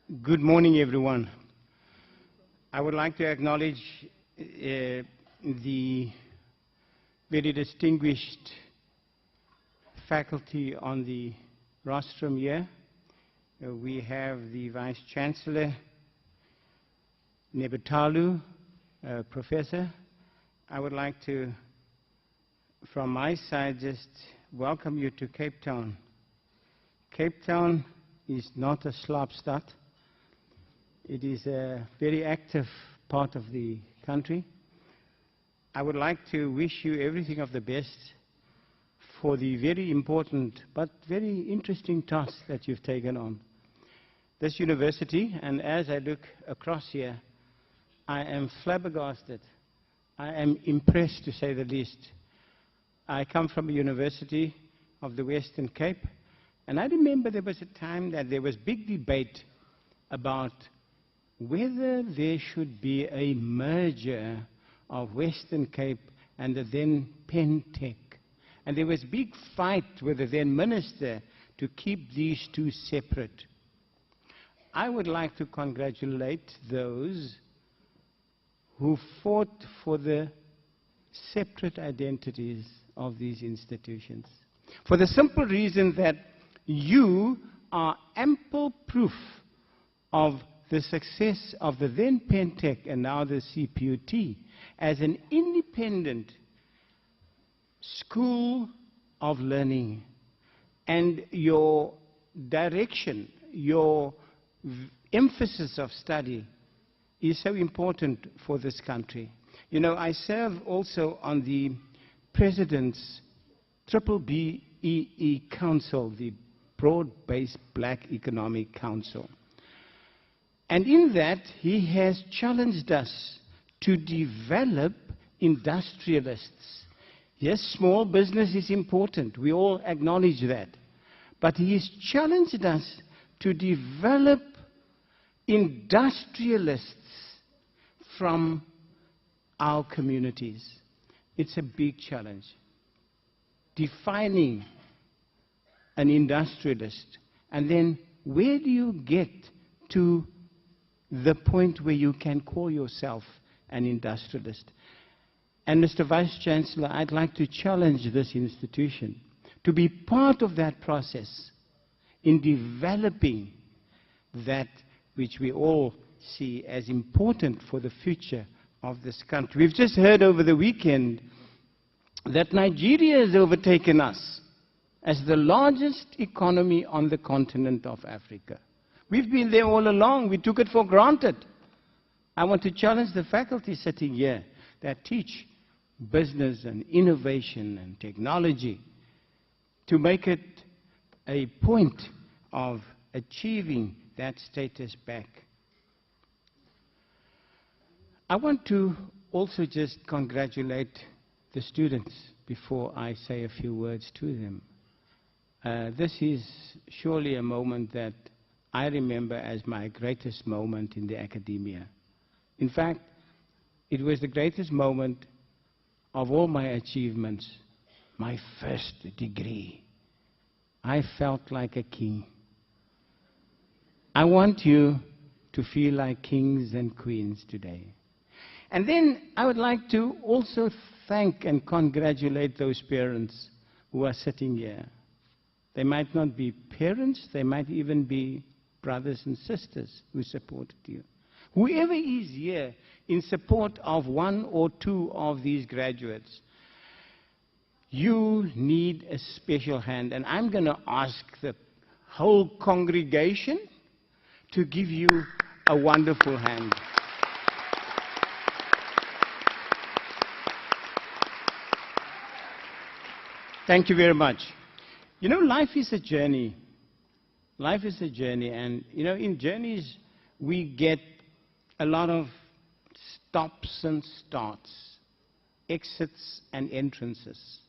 Good morning, everyone. I would like to acknowledge the very distinguished faculty on the rostrum here. We have the Vice Chancellor, Nebatalu, Professor. I would like to, from my side, just welcome you to Cape Town. Cape Town is not a Slopstad. It is a very active part of the country. I would like to wish you everything of the best for the very important but very interesting task that you've taken on. This university, and as I look across here, I am flabbergasted. I am impressed, to say the least. I come from a university of the Western Cape, and I remember there was a time that there was big debate about whether there should be a merger of Western Cape and the then Pentec. And there was a big fight with the then minister to keep these two separate. I would like to congratulate those who fought for the separate identities of these institutions, for the simple reason that you are ample proof of the success of the then Pentec and now the CPUT as an independent school of learning, and your direction, your emphasis of study is so important for this country. You know, I serve also on the President's BBEE Council, the Broad-Based Black Economic Council. And in that, he has challenged us to develop industrialists. Yes, small business is important. We all acknowledge that. But he has challenged us to develop industrialists from our communities. It's a big challenge. Defining an industrialist. And then where do you get to the point where you can call yourself an industrialist? And Mr. Vice Chancellor, I'd like to challenge this institution to be part of that process in developing that which we all see as important for the future of this country. We've just heard over the weekend that Nigeria has overtaken us as the largest economy on the continent of Africa. We've been there all along. We took it for granted. I want to challenge the faculty sitting here that teach business and innovation and technology to make it a point of achieving that status back. I want to also just congratulate the students before I say a few words to them. This is surely a moment that I remember as my greatest moment in the academia. In fact, it was the greatest moment of all my achievements, my first degree. I felt like a king. I want you to feel like kings and queens today. And then I would like to also thank and congratulate those parents who are sitting here. They might not be parents, they might even be brothers and sisters who supported you. Whoever is here in support of one or two of these graduates, you need a special hand. And I'm going to ask the whole congregation to give you a wonderful hand. Thank you very much. You know, life is a journey. Life is a journey, and you know, in journeys we get a lot of stops and starts, exits and entrances.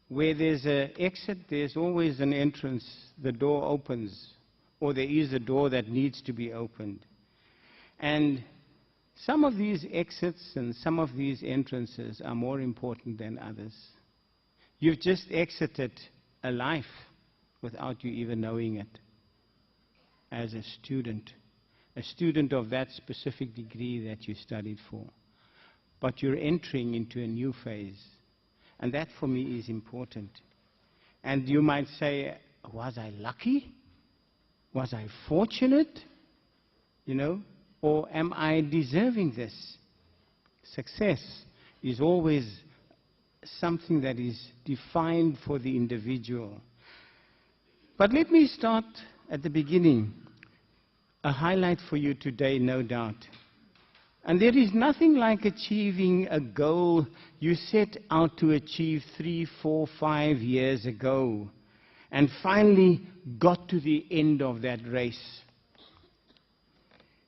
Where there's an exit, there's always an entrance. The door opens, or there is a door that needs to be opened. And some of these exits and some of these entrances are more important than others. You've just exited a life without you even knowing it. as a student of that specific degree that you studied for. But you're entering into a new phase. And that for me is important. And you might say, was I lucky? Was I fortunate? You know? Or am I deserving this? Success is always something that is defined for the individual. But let me start at the beginning. A highlight for you today, no doubt. And there is nothing like achieving a goal you set out to achieve 3, 4, 5 years ago, and finally got to the end of that race.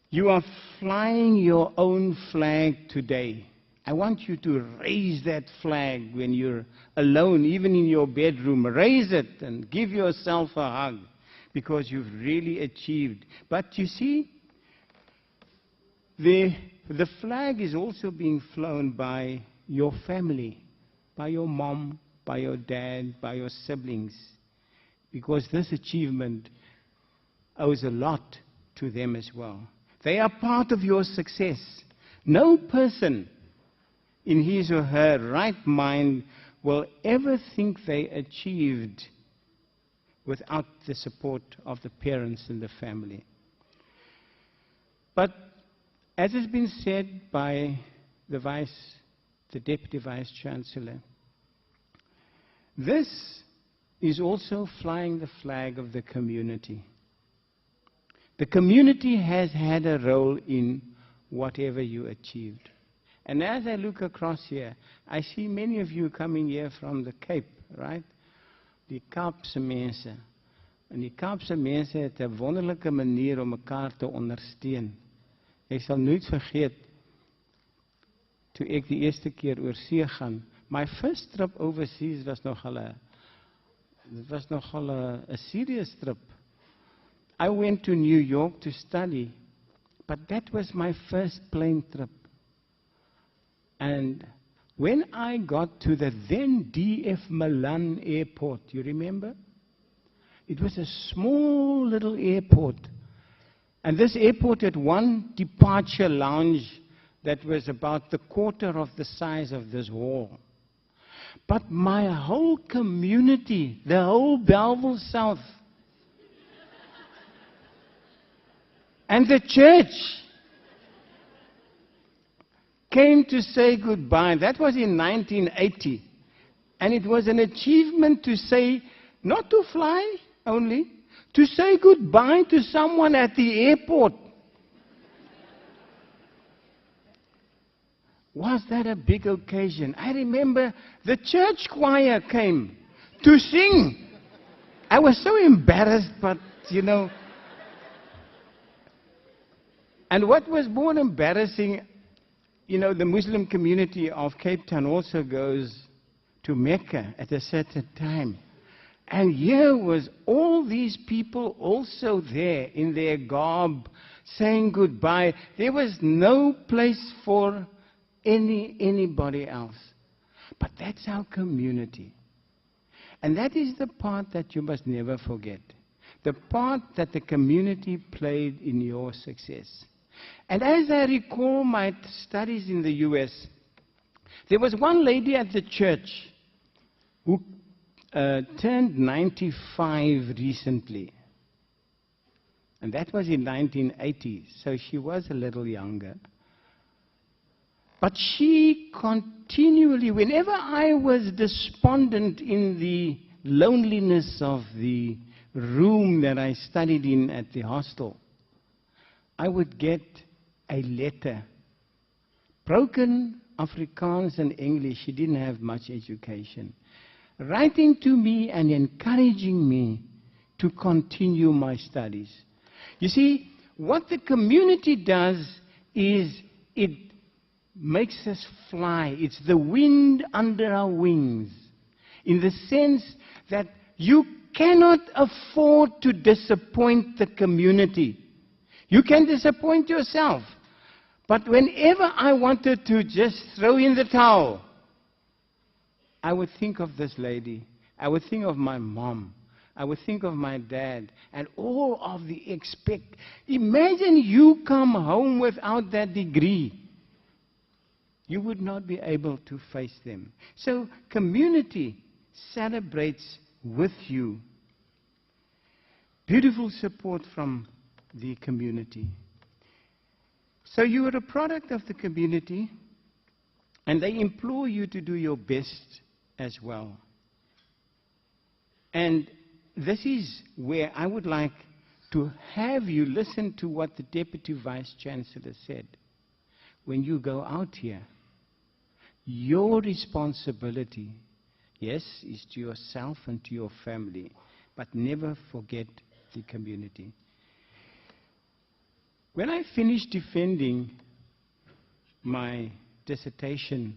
You are flying your own flag today. I want you to raise that flag when you're alone, even in your bedroom. Raise it and give yourself a hug, because you've really achieved. But you see, the flag is also being flown by your family, by your mom, by your dad, by your siblings, because this achievement owes a lot to them as well. They are part of your success. No person in his or her right mind will ever think they achieved without the support of the parents and the family. But as has been said by the Deputy Vice Chancellor, this is also flying the flag of the community. The community has had a role in whatever you achieved. And as I look across here, I see many of you coming here from the Cape, right? Die Kaapse mense. En die Kaapse mense het 'n wonderlike manier om mekaar te ondersteun. Ek sal nooit vergeet, toe ek die eerste keer oor see gaan, my first trip overseas was nogal 'n serious trip. I went to New York to study, but that was my first plane trip. And when I got to the then DF Milan airport, you remember? It was a small little airport. And this airport had one departure lounge that was about the quarter of the size of this hall. But my whole community, the whole Belleville South, and the church came to say goodbye. That was in 1980. And it was an achievement to say, not to fly only, to say goodbye to someone at the airport. Was that a big occasion? I remember the church choir came to sing. I was so embarrassed, but you know. And what was more embarrassing, you know, the Muslim community of Cape Town also goes to Mecca at a certain time. And here was all these people also there in their garb saying goodbye. There was no place for anybody else. But that's our community. And that is the part that you must never forget. The part that the community played in your success. And as I recall my studies in the US, there was one lady at the church who turned 95 recently. And that was in 1980, so she was a little younger. But she continually, whenever I was despondent in the loneliness of the room that I studied in at the hostel, I would get a letter. Broken Afrikaans and English, she didn't have much education. Writing to me and encouraging me to continue my studies. You see, what the community does is it makes us fly. It's the wind under our wings. In the sense that you cannot afford to disappoint the community. You can disappoint yourself. But whenever I wanted to just throw in the towel, I would think of this lady. I would think of my mom. I would think of my dad and all of the Imagine you come home without that degree. You would not be able to face them. So community celebrates with you. Beautiful support from the community. So you are a product of the community, and they implore you to do your best as well. And this is where I would like to have you listen to what the Deputy Vice-Chancellor said. When you go out here, your responsibility, yes, is to yourself and to your family, but never forget the community. When I finished defending my dissertation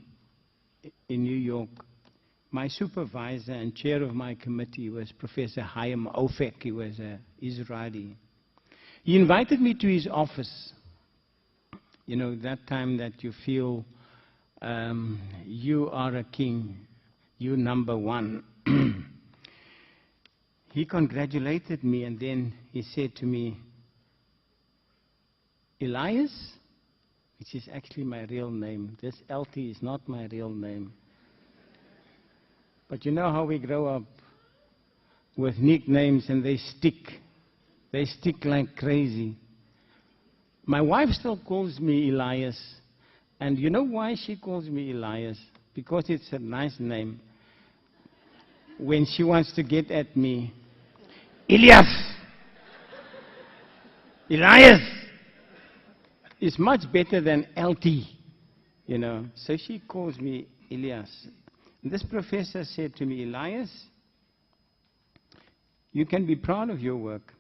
in New York, my supervisor and chair of my committee was Professor Chaim Ofek. He was an Israeli. He invited me to his office. You know, that time that you feel you are a king, you number one. He congratulated me, and then he said to me, Elias, which is actually my real name. This Eltie is not my real name. But you know how we grow up with nicknames and they stick. They stick like crazy. My wife still calls me Elias. And you know why she calls me Elias? Because it's a nice name. When she wants to get at me, Elias! Elias! Is much better than Eltie, you know. So she calls me Elias. And this professor said to me, Elias, you can be proud of your work.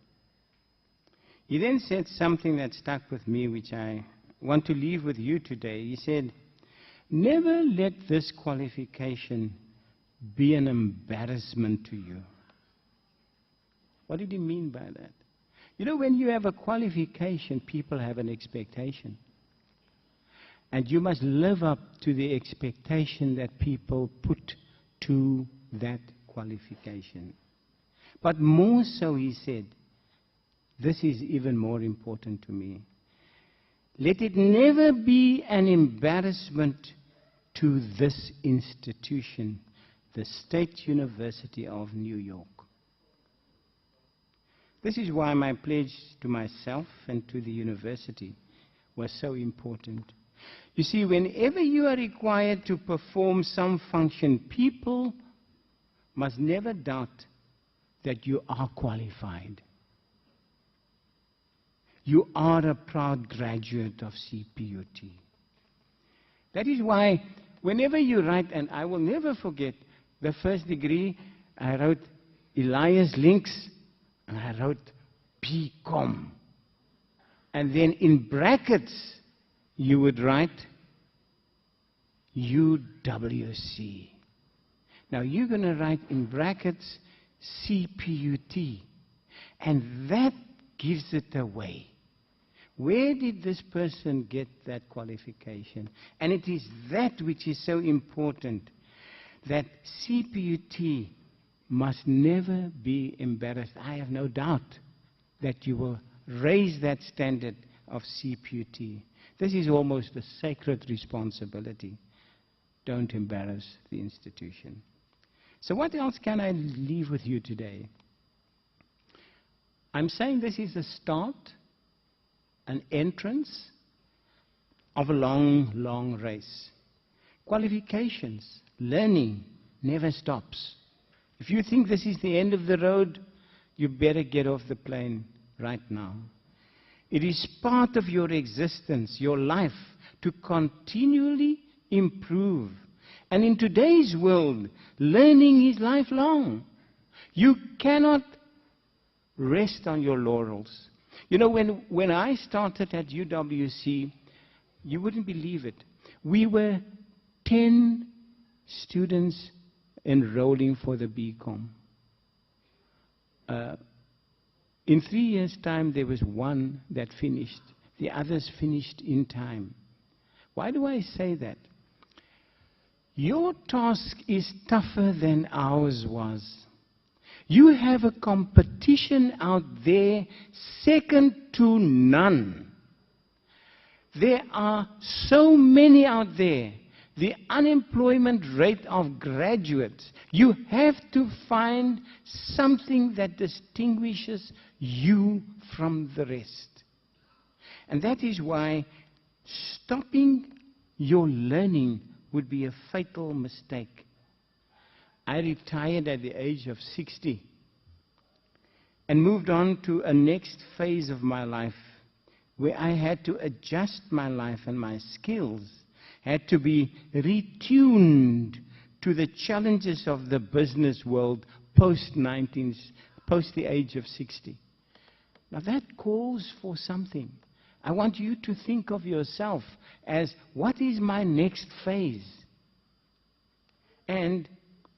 He then said something that stuck with me, which I want to leave with you today. He said, never let this qualification be an embarrassment to you. What did he mean by that? You know, when you have a qualification, people have an expectation. And you must live up to the expectation that people put to that qualification. But more so, he said, this is even more important to me. Let it never be an embarrassment to this institution, the State University of New York. This is why my pledge to myself and to the university was so important. You see, whenever you are required to perform some function, people must never doubt that you are qualified. You are a proud graduate of CPUT. That is why whenever you write, and I will never forget the first degree, I wrote Elias Links, and I wrote BCom. And then in brackets, you would write UWC. Now you're going to write in brackets CPUT. And that gives it away. Where did this person get that qualification? And it is that which is so important, that CPUT must never be embarrassed. I have no doubt that you will raise that standard of CPUT. This is almost a sacred responsibility. Don't embarrass the institution. So what else can I leave with you today? I'm saying this is a start, an entrance of a long, long race. Qualifications, learning never stops. If you think this is the end of the road, you better get off the plane right now. It is part of your existence, your life, to continually improve. And in today's world, learning is lifelong. You cannot rest on your laurels. You know, when I started at UWC, you wouldn't believe it. We were 10 students enrolling for the BCom. In 3 years' time, there was one that finished. The others finished in time. Why do I say that? Your task is tougher than ours was. You have a competition out there second to none. There are so many out there. The unemployment rate of graduates. You have to find something that distinguishes you from the rest. And that is why stopping your learning would be a fatal mistake. I retired at the age of 60 and moved on to a next phase of my life where I had to adjust my life, and my skills had to be retuned to the challenges of the business world post the age of 60. Now that calls for something. I want you to think of yourself as, what is my next phase? And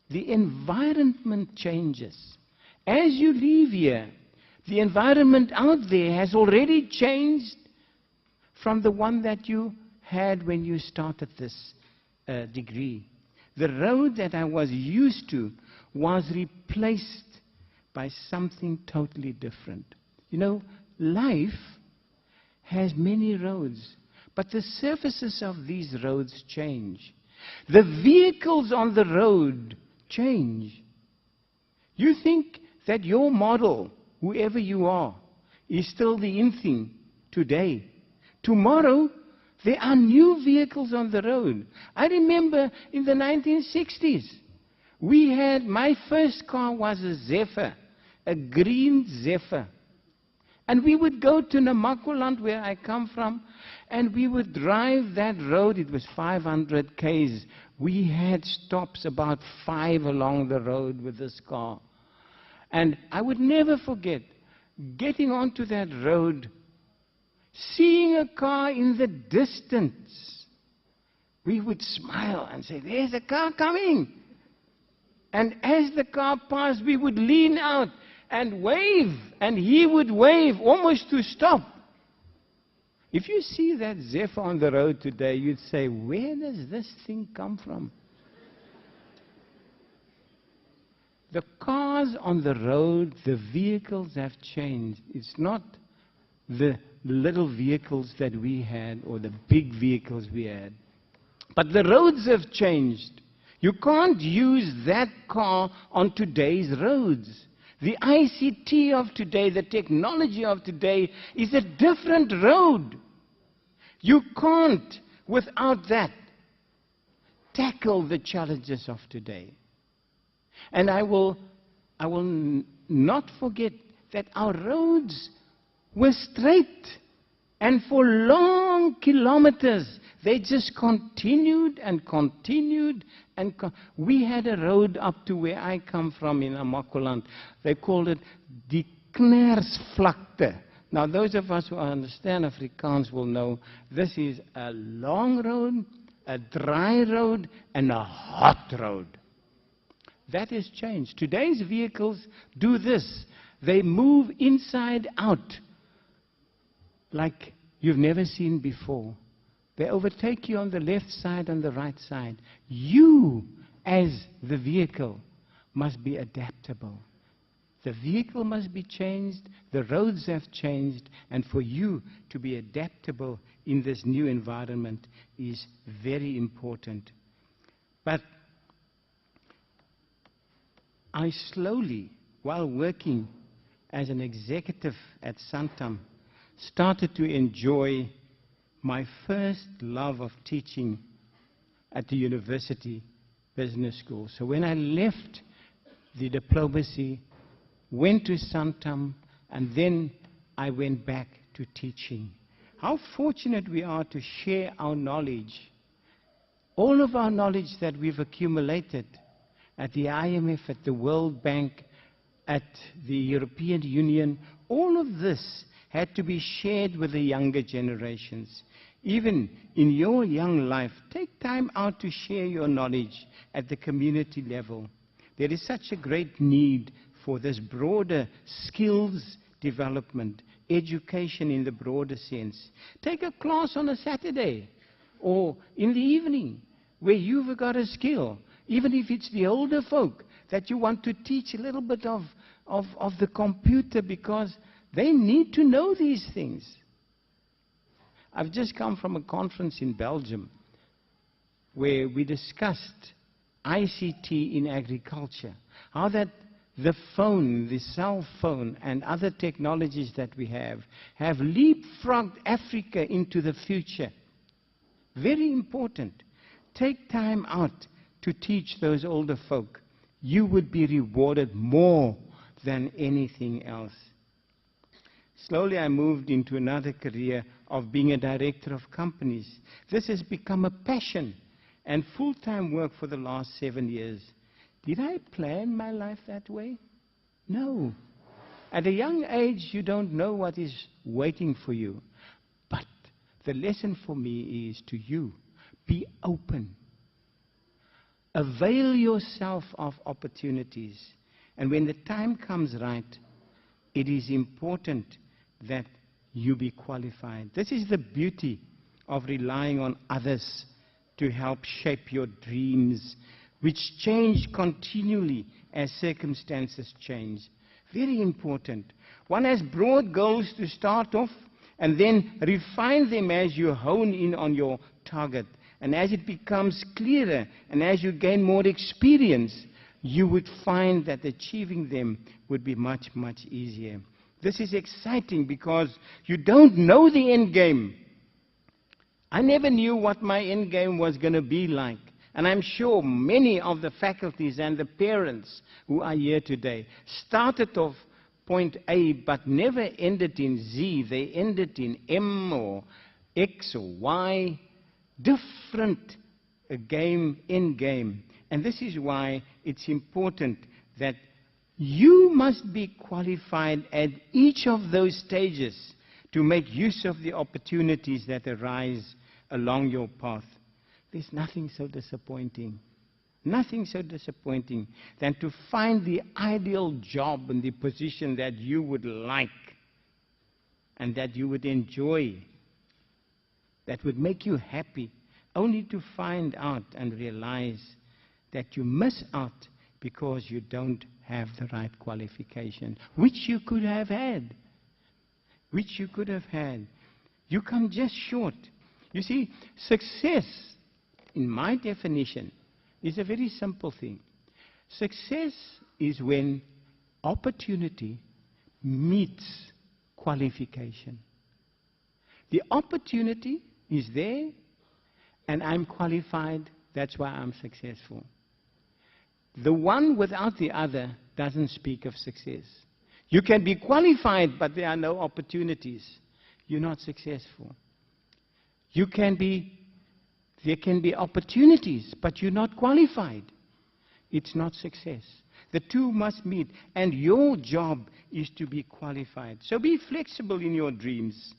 the environment changes. As you leave here, the environment out there has already changed from the one that you had when you started this degree. The road that I was used to was replaced by something totally different. You know, life has many roads, but the surfaces of these roads change. The vehicles on the road change. You think that your model, whoever you are, is still the in thing today. Tomorrow, there are new vehicles on the road. I remember in the 1960s, my first car was a Zephyr, a green Zephyr. And we would go to Namaqualand, where I come from, and we would drive that road. It was 500 Ks. We had stops about 5 along the road with this car. And I would never forget getting onto that road, seeing a car in the distance. We would smile and say, "There's a car coming." And as the car passed, we would lean out and wave, and he would wave almost to stop. If you see that Zephyr on the road today, you'd say, where does this thing come from? The cars on the road, the vehicles have changed. It's not the little vehicles that we had or the big vehicles we had. But the roads have changed. You can't use that car on today's roads. The ICT of today, the technology of today, is a different road. You can't, without that, tackle the challenges of today. And I will not forget that our roads were straight, and for long kilometers, they just continued and continued. We had a road up to where I come from in Namaqualand. They called it die Knersvlakte. Now, those of us who understand Afrikaans will know this is a long road, a dry road, and a hot road. That has changed. Today's vehicles do this. They move inside out like you've never seen before. They overtake you on the left side and the right side. You, as the vehicle, must be adaptable. The vehicle must be changed, the roads have changed, and for you to be adaptable in this new environment is very important. But I slowly, while working as an executive at Santam, started to enjoy my first love of teaching at the university business school. So when I left the diplomacy, went to Santam, and then I went back to teaching. How fortunate we are to share our knowledge, all of our knowledge that we've accumulated at the IMF, at the World Bank, at the European Union. All of this had to be shared with the younger generations. Even in your young life, take time out to share your knowledge at the community level. There is such a great need for this broader skills development, education in the broader sense. Take a class on a Saturday or in the evening where you've got a skill, even if it's the older folk that you want to teach a little bit of of the computer, because they need to know these things. I've just come from a conference in Belgium where we discussed ICT in agriculture, how that the phone, the cell phone, and other technologies that we have leapfrogged Africa into the future. Very important. Take time out to teach those older folk. You would be rewarded more than anything else. Slowly I moved into another career of being a director of companies. This has become a passion and full-time work for the last 7 years. Did I plan my life that way? No. At a young age, you don't know what is waiting for you. But the lesson for me is to you, be open. Avail yourself of opportunities. And when the time comes right, it is important that you be qualified. This is the beauty of relying on others to help shape your dreams, which change continually as circumstances change. Very important. One has broad goals to start off and then refine them as you hone in on your target. And as it becomes clearer and as you gain more experience, you would find that achieving them would be much, much easier. This is exciting because you don't know the end game. I never knew what my end game was going to be like. And I'm sure many of the faculties and the parents who are here today started off point A but never ended in Z. They ended in M or X or Y. Different end game. And this is why it's important that you must be qualified at each of those stages to make use of the opportunities that arise along your path. There's nothing so disappointing than to find the ideal job and the position that you would like and that you would enjoy, that would make you happy, only to find out and realize that you miss out because you don't have the right qualification, which you could have had. You come just short. You see, success, in my definition, is a very simple thing. Success is when opportunity meets qualification. The opportunity is there, and I'm qualified, that's why I'm successful. The one without the other doesn't speak of success. You can be qualified, but there are no opportunities. You're not successful. There can be opportunities, but you're not qualified. It's not success. The two must meet, and your job is to be qualified. So be flexible in your dreams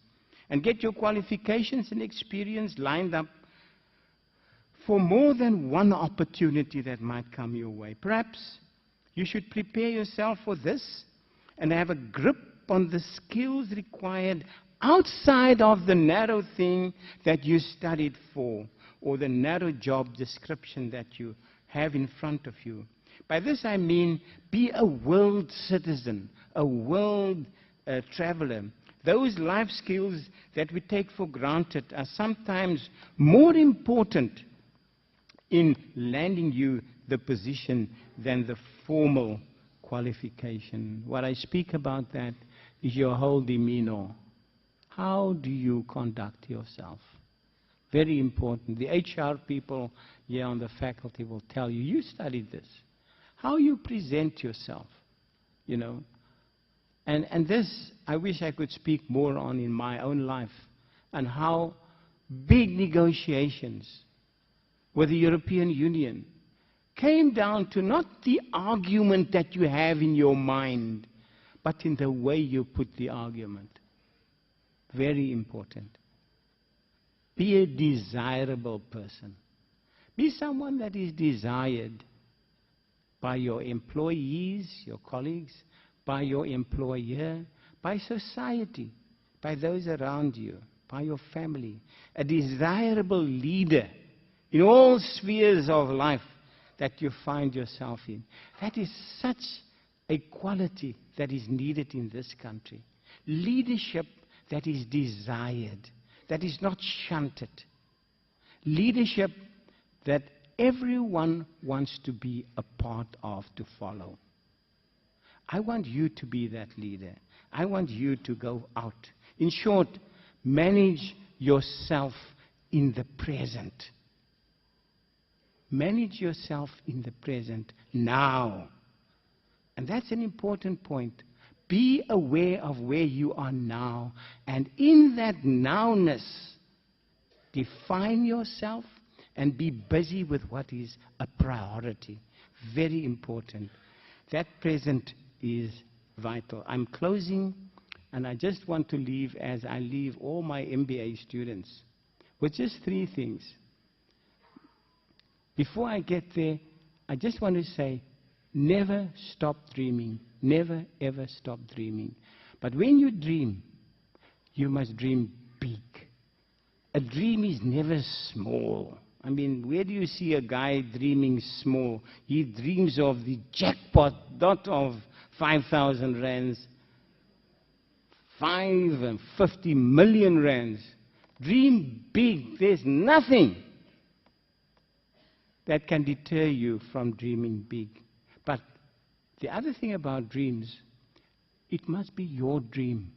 and get your qualifications and experience lined up for more than one opportunity that might come your way. Perhaps you should prepare yourself for this and have a grip on the skills required outside of the narrow thing that you studied for or the narrow job description that you have in front of you. By this I mean be a world citizen, a world traveler. Those life skills that we take for granted are sometimes more important in landing you the position than the formal qualification. What I speak about that is your whole demeanor. How do you conduct yourself? Very important. The HR people here on the faculty will tell you, you studied this. How you present yourself, you know. And this, I wish I could speak more on in my own life, and how big negotiations with the European Union came down to not the argument that you have in your mind, but in the way you put the argument. Very important. Be a desirable person. Be someone that is desired by your employees, your colleagues, by your employer, by society, by those around you, by your family. A desirable leader in all spheres of life that you find yourself in. That is such a quality that is needed in this country. Leadership that is desired, that is not shunted. Leadership that everyone wants to be a part of, to follow. I want you to be that leader. I want you to go out. In short, manage yourself in the present. Manage yourself in the present now. And that's an important point. Be aware of where you are now. And in that nowness, define yourself and be busy with what is a priority. Very important. That present is vital. I'm closing, and I just want to leave, as I leave all my MBA students, with just 3 things. Before I get there, I just want to say, never stop dreaming. Never, ever stop dreaming. But when you dream, you must dream big. A dream is never small. I mean, where do you see a guy dreaming small? He dreams of the jackpot, not of 5,000 rands, 5 and 50 million rands. Dream big. There's nothing that can deter you from dreaming big. But the other thing about dreams, it must be your dream.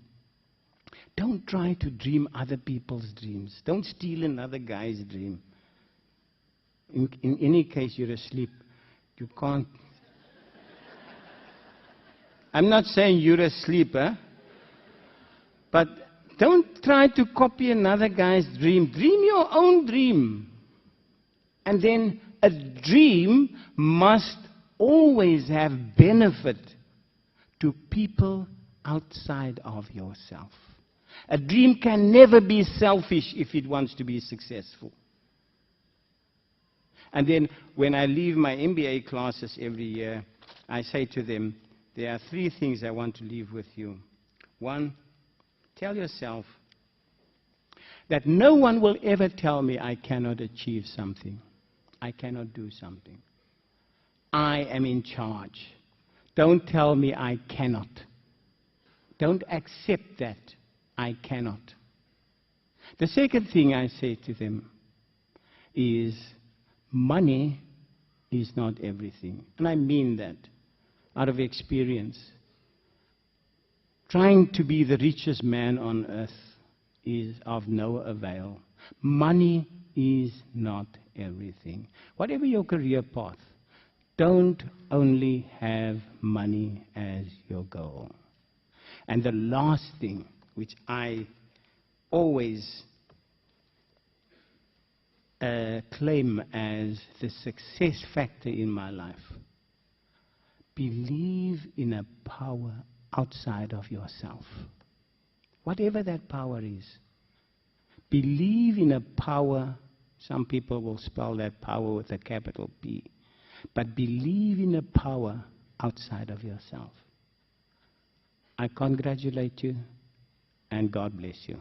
Don't try to dream other people's dreams. Don't steal another guy's dream. In any case, you're asleep. You can't. I'm not saying you're asleep, eh? But don't try to copy another guy's dream. Dream your own dream. And then a dream must always have benefit to people outside of yourself. A dream can never be selfish if it wants to be successful. And then when I leave my MBA classes every year, I say to them, there are 3 things I want to leave with you. 1, tell yourself that no one will ever tell me I cannot achieve something. I cannot do something. I am in charge. Don't tell me I cannot. Don't accept that I cannot. The second thing I say to them is, money is not everything. And I mean that out of experience. Trying to be the richest man on earth is of no avail. Money is not everything. Whatever your career path, don't only have money as your goal. And the last thing, which I always claim as the success factor in my life, believe in a power outside of yourself. Whatever that power is, believe in a power. Some people will spell that power with a capital P. But believe in a power outside of yourself. I congratulate you, and God bless you.